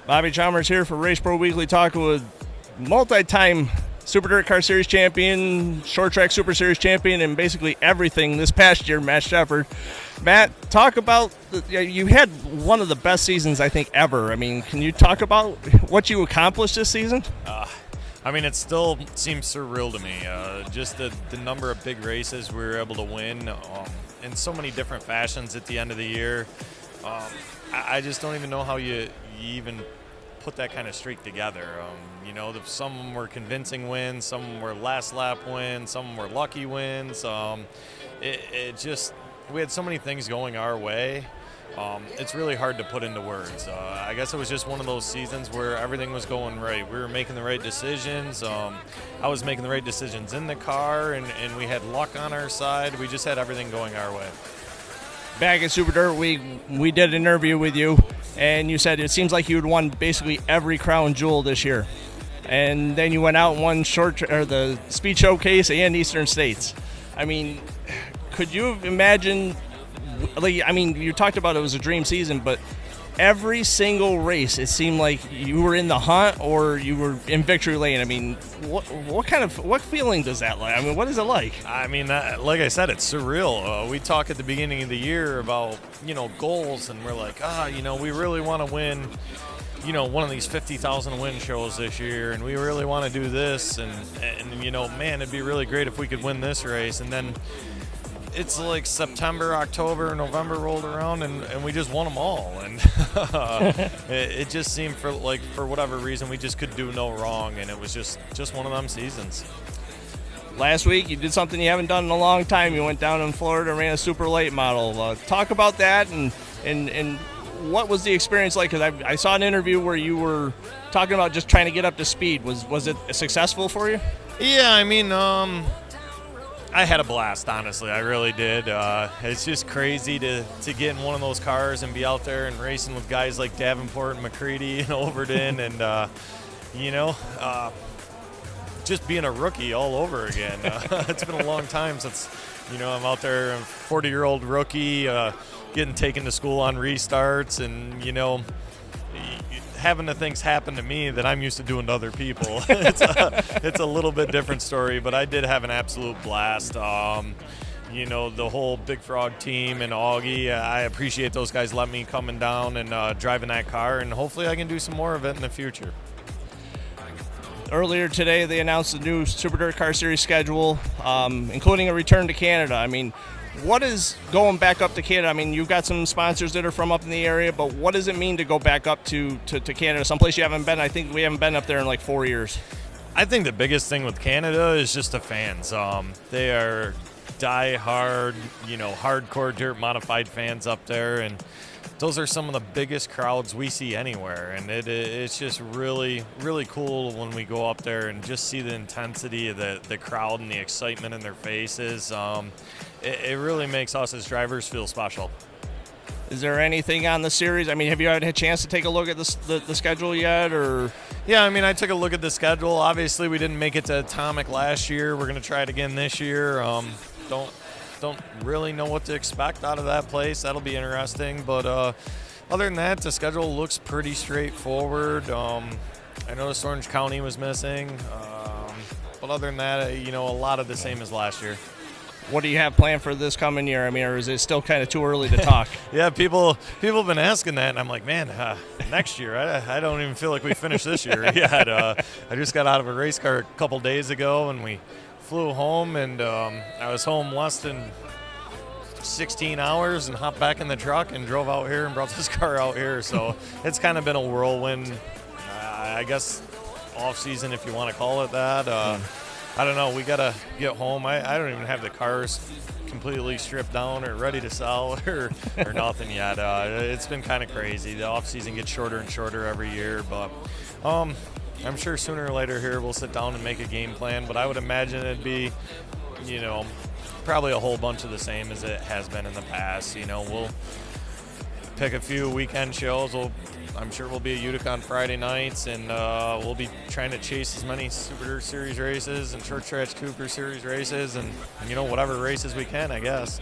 Bobby Chalmers here for Race Pro Weekly, talking with multi-time Super Dirt Car Series champion, Short Track Super Series champion, and basically everything this past year, Matt Sheppard. Matt, talk about, you had one of the best seasons I think ever. I mean, can you talk about what you accomplished this season? It still seems surreal to me. Just the number of big races we were able to win in so many different fashions at the end of the year. I just don't even know how you even put that kind of streak together. Some of them were convincing wins, some of them were last lap wins, some of them were lucky wins. We had so many things going our way. It's really hard to put into words. I guess it was just one of those seasons where everything was going right. We were making the right decisions. I was making the right decisions in the car, and we had luck on our side. We just had everything going our way. Back at Super Dirt Week, we did an interview with you, and you said it seems like you had won basically every crown jewel this year. And then you went out and won the Speed Showcase and Eastern States. I mean, could you imagine, you talked about it was a dream season, but every single race, it seemed like you were in the hunt or you were in victory lane. I mean, what feeling does that like? I mean, what is it like? Like I said, it's surreal. We talk at the beginning of the year about, goals, and we're like, we really want to win, one of these 50,000 win shows this year, and we really want to do this, and man, it'd be really great if we could win this race. And then it's like September, October, November rolled around, and we just won them all. And it just seemed for whatever reason we just could do no wrong, and it was just one of them seasons. Last week you did something you haven't done in a long time. You went down in Florida and ran a super late model. Talk about that and what was the experience like? Because I saw an interview where you were talking about just trying to get up to speed. Was it successful for you? Yeah, I had a blast, honestly. I really did. It's just crazy to get in one of those cars and be out there and racing with guys like Davenport and McCready and Overton and, just being a rookie all over again. It's been a long time since, I'm out there, a 40-year-old rookie, getting taken to school on restarts and, having the things happen to me that I'm used to doing to other people. It's a little bit different story, but I did have an absolute blast. The whole Big Frog team and Augie, I appreciate those guys letting me coming down and driving that car, and hopefully I can do some more of it in the future. Earlier today, they announced the new Super Dirt Car Series schedule, including a return to Canada. What is going back up to Canada? You've got some sponsors that are from up in the area, but what does it mean to go back up to Canada, someplace you haven't been? I think we haven't been up there in like 4 years. I think the biggest thing with Canada is just the fans. They are die-hard, hardcore dirt modified fans up there, and those are some of the biggest crowds we see anywhere, and it's just really, really cool when we go up there and just see the intensity of the crowd and the excitement in their faces. It really makes us as drivers feel special. Is there anything on the series? Have you had a chance to take a look at the schedule yet? Or? Yeah, I took a look at the schedule. Obviously, we didn't make it to Atomic last year. We're going to try it again this year. Don't really know what to expect out of that place. That'll be interesting. But other than that, the schedule looks pretty straightforward. I noticed Orange County was missing. But other than that, a lot of the same as last year. What do you have planned for this coming year? Or is it still kind of too early to talk? Yeah, people have been asking that, and I'm like, man, next year. I don't even feel like we finished this year yet. I just got out of a race car a couple days ago, and we flew home, and I was home less than 16 hours and hopped back in the truck and drove out here and brought this car out here. So it's kind of been a whirlwind, I guess, off-season, if you want to call it that. I don't know. We got to get home. I don't even have the cars completely stripped down or ready to sell or nothing yet. It's been kind of crazy. The off-season gets shorter and shorter every year. But I'm sure sooner or later here we'll sit down and make a game plan. But I would imagine it'd be, probably a whole bunch of the same as it has been in the past. We'll pick a few weekend shows. I'm sure we'll be at Utica on Friday nights, and we'll be trying to chase as many Super Dirt Series races and Short Track Cooper Series races and whatever races we can, I guess.